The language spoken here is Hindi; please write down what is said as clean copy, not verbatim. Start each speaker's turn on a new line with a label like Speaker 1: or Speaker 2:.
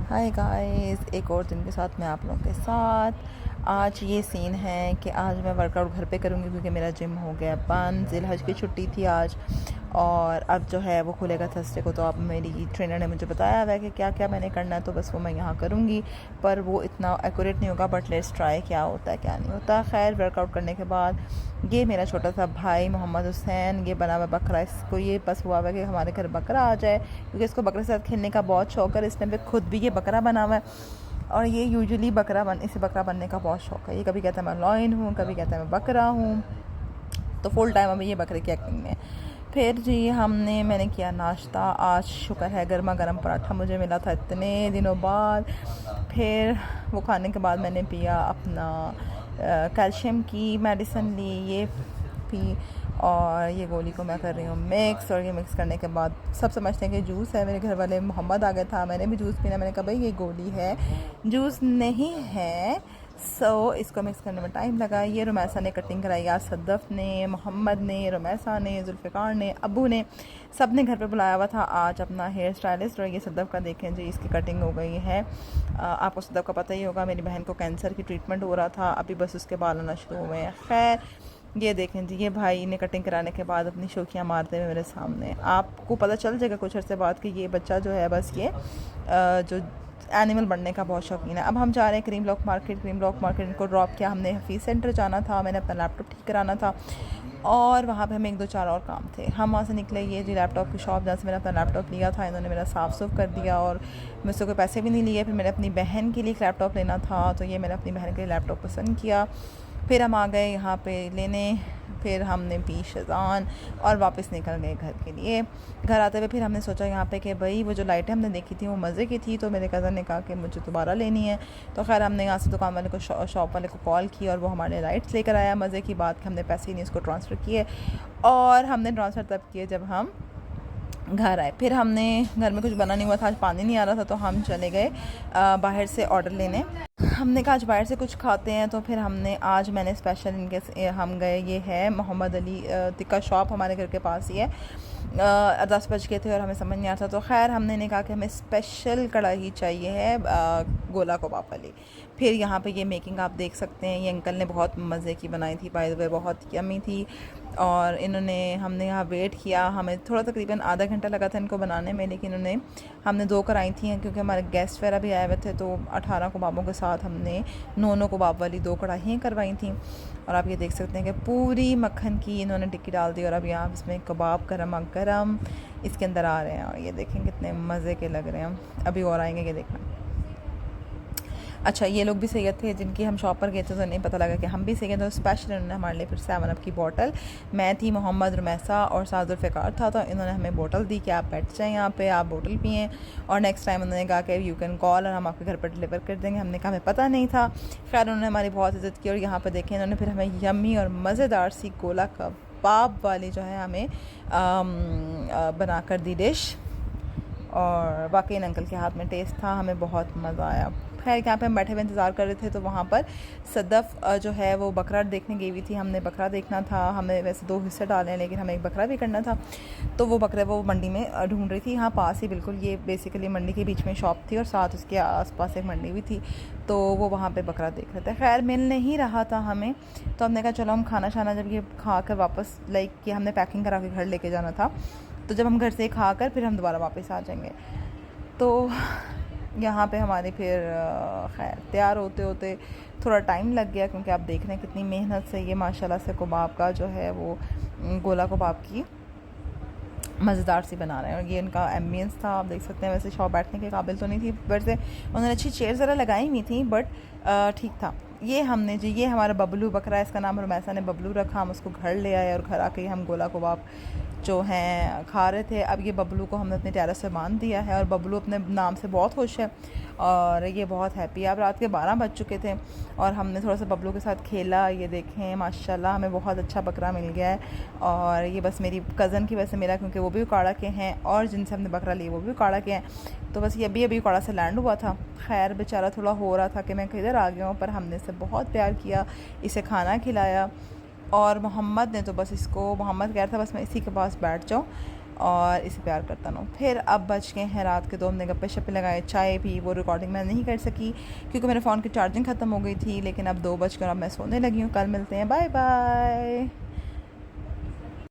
Speaker 1: हाय गाइस, एक और दिन के साथ मैं आप लोगों के साथ। आज ये सीन है कि आज मैं वर्कआउट घर पे करूँगी क्योंकि मेरा जिम हो गया बंद। ज़िलहज की छुट्टी थी आज और अब जो है वो खुलेगा थर्सडे को। तो अब मेरी ट्रेनर ने मुझे बताया हुआ है कि क्या क्या मैंने करना है, तो बस वो मैं यहाँ करूँगी। पर वो इतना एक्यूरेट नहीं होगा, बट लेट्स ट्राई क्या होता है क्या नहीं होता। खैर, वर्कआउट करने के बाद ये मेरा छोटा सा भाई मोहम्मद हुसैन, ये बना हुआ बकरा, इसको ये बस हुआ है कि हमारे घर बकरा आ जाए क्योंकि इसको बकरे के साथ खेलने का बहुत शौक है। इस टाइम पे खुद भी ये बकरा बना हुआ है और ये यूजुअली इसे बकरा बनने का बहुत शौक है। ये कभी कहता है मैं लॉयन हूँ, कभी कहता है मैं बकरा हूँ। तो फुल टाइम अभी ये बकरे की एक्टिंग में। फिर जी मैंने किया नाश्ता। आज शुक्र है गर्मा गर्म पराठा मुझे मिला था इतने दिनों बाद। फिर वो खाने के बाद मैंने पिया अपना कैल्शियम की मेडिसिन ली, ये पी। और ये गोली को मैं कर रही हूँ मिक्स। और ये मिक्स करने के बाद सब समझते हैं कि जूस है। मेरे घर वाले मोहम्मद आ गया था, मैंने भी जूस पीना। मैंने कहा भाई ये गोली है, जूस नहीं है। इसको मिक्स करने में टाइम लगा। ये रुमैसा ने कटिंग कराई आज, सद्दफ़ ने, मोहम्मद ने, रुमैसा ने, जुल्फ़िकार ने, अबू ने, सब ने घर पे बुलाया हुआ था आज अपना हेयर स्टाइलिस्ट। और ये सद्दफ़ का देखें जी, इसकी कटिंग हो गई है। आपको सद्दफ़ का पता ही होगा, मेरी बहन को कैंसर की ट्रीटमेंट हो रहा था, अभी बस उसके बाल आना शुरू हुए हैं। खैर, ये देखें जी, ये भाई ने कटिंग कराने के बाद अपनी शोखियाँ मारते हुए मेरे सामने। आपको पता चल जाएगा कुछ अर्से बाद कि ये बच्चा जो है बस ये जो एनिमल बनने का बहुत शौकीन है। अब हम जा रहे हैं क्रीम ब्लॉक मार्केट इनको ड्रॉप किया हमने। हफीज़ सेंटर जाना था, मैंने अपना लैपटॉप ठीक कराना था और वहाँ पे हमें 1-2-4 और काम थे। हम वहाँ से निकले। ये जी लैपटॉप की शॉप जहाँ से मैंने अपना लैपटॉप लिया था, इन्होंने मेरा साफ़ सुफ कर दिया और मुझसे कोई पैसे भी नहीं लिए। फिर मैंने अपनी बहन के लिए एक लैपटॉप लेना था, तो ये मैंने अपनी बहन के लिए लैपटॉप पसंद किया। फिर हम आ गए यहाँ पे लेने। फिर हमने पी शज़ान और वापस निकल गए घर के लिए। घर आते हुए फिर हमने सोचा यहाँ पे कि भाई वो जो लाइटें हमने देखी थी वो मज़े की थी, तो मेरे कज़न ने कहा कि मुझे दोबारा लेनी है। तो खैर हमने यहाँ से दुकान वाले को शॉप वाले को कॉल की और वो हमारे लाइट्स लेकर आया। मज़े की बात कि हमने पैसे ही नहीं उसको ट्रांसफ़र किए और हमने ट्रांसफ़र तब किए जब हम घर आए। फिर हमने घर में कुछ बना नहीं हुआ था, आज पानी नहीं आ रहा था, तो हम चले गए बाहर से ऑर्डर लेने। हमने कहा आज बाहर से कुछ खाते हैं, तो फिर मैंने स्पेशल हम गए। ये है मोहम्मद अली टिक्का शॉप, हमारे घर के पास ही है। 10 बज गए थे और हमें समझ नहीं आ रहा था, तो खैर हमने कहा कि हमें स्पेशल कढ़ाई चाहिए है गोला कबाब वाली। फिर यहाँ पे ये मेकिंग आप देख सकते हैं, ये अंकल ने बहुत मज़े की बनाई थी, बाय द वे बहुत यम्मी थी। और हमने यहाँ वेट किया, हमें थोड़ा तकरीबन आधा घंटा लगा था इनको बनाने में, लेकिन हमने 2 कराई थी क्योंकि हमारे गेस्ट वगैरह भी आए हुए थे। तो 18 कबाबों के साथ हमने 9 कबाब वाली 2 कढ़ाइयाँ करवाई थी। और आप ये देख सकते हैं कि पूरी मक्खन की इन्होंने टिक्की डाल दी और अब यहाँ इसमें कबाब गरमा गरम इसके अंदर आ रहे हैं। और ये देखें कितने मज़े के लग रहे हैं, अभी और आएंगे, ये देखना। अच्छा, ये लोग भी सैयद थे जिनकी हम शॉप पर गए थे, तो नहीं पता लगा कि हम भी सैयद। तो स्पेशल इन्होंने हमारे लिए फिर 7 अप की बोतल, मैं थी, मोहम्मद, रुमैसा और जुल्फ़िकार था, तो इन्होंने हमें बोतल दी कि आप बैठ जाएँ यहाँ पे, आप बोतल पिएँ। और नेक्स्ट टाइम उन्होंने कहा कि यू कैन कॉल और हम आपके घर पर डिलीवर कर देंगे। हमने कहा हमें पता नहीं था। खैर उन्होंने हमारी बहुत इज़्ज़त की और यहाँ पर देखें इन्होंने फिर हमें यम्मी और मज़ेदार सी गोला कबाब वाली जो है हमें बना कर दी डिश। और वाकई अंकल के हाथ में टेस्ट था, हमें बहुत मज़ा आया। खैर यहाँ पे हम बैठे हुए इंतज़ार कर रहे थे, तो वहाँ पर सदफ़ जो है वो बकरा देखने गई हुई थी। हमने बकरा देखना था, हमें वैसे 2 हिस्से डाले हैं लेकिन हमें एक बकरा भी करना था। तो वो बकरे वो मंडी में ढूंढ रही थी, यहाँ पास ही बिल्कुल, ये बेसिकली मंडी के बीच में शॉप थी और साथ उसके आसपास एक मंडी भी थी। तो वो वहाँ पे बकरा देख रहे थे। खैर मिल नहीं रहा था हमें, तो हमने कहा चलो हम खाना शाना जब ये खा कर वापस कि हमने पैकिंग करा के घर लेके जाना था, तो जब हम घर से खा कर फिर हम दोबारा वापस आ जाएंगे। तो यहाँ पे हमारे फिर खैर तैयार होते होते थोड़ा टाइम लग गया, क्योंकि आप देख रहे हैं कितनी मेहनत से ये माशाल्लाह से कबाब का जो है वो गोला कबाब की मज़ेदार सी बना रहे हैं। और ये इनका एम्बियंस था, आप देख सकते हैं। वैसे शॉप बैठने के काबिल तो नहीं थी, वैसे उन्होंने अच्छी चेयर ज़रा लगाई हुई थी, बट ठीक था। ये हमारा बबलू बकरा है, इसका नाम रुमैसा ने बबलू रखा। हम उसको घर ले आए और घर आके हम गोला कबाब जो हैं खा रहे थे। अब ये बबलू को हमने अपने टेरेस से बांध दिया है और बबलू अपने नाम से बहुत खुश है और ये बहुत हैप्पी है। अब रात के 12 बज चुके थे और हमने थोड़ा सा बबलू के साथ खेला। ये देखें माशाल्लाह हमें बहुत अच्छा बकरा मिल गया है। और ये बस मेरी कज़न की वजह से मिला, क्योंकि वो भी उकाड़ा के हैं और जिनसे हमने बकरा लिया वो भी उकाड़ा के हैं। तो बस ये अभी उकाड़ा से लैंड हुआ था। खैर बेचारा थोड़ा हो रहा था कि मैं किधर आ गया हूँ, पर हमने इसे बहुत प्यार किया, इसे खाना खिलाया। और मोहम्मद ने तो बस मोहम्मद कह रहा था बस मैं इसी के पास बैठ जाऊँ। और इसे प्यार करता रहूँ। फिर अब बच गए हैं रात के 2, हमने गप्पे शप्पे लगाए, चाय पी। वो रिकॉर्डिंग मैं नहीं कर सकी क्योंकि मेरे फ़ोन की चार्जिंग ख़त्म हो गई थी, लेकिन अब 2 बज कर अब मैं सोने लगी हूँ। कल मिलते हैं, बाय बाय।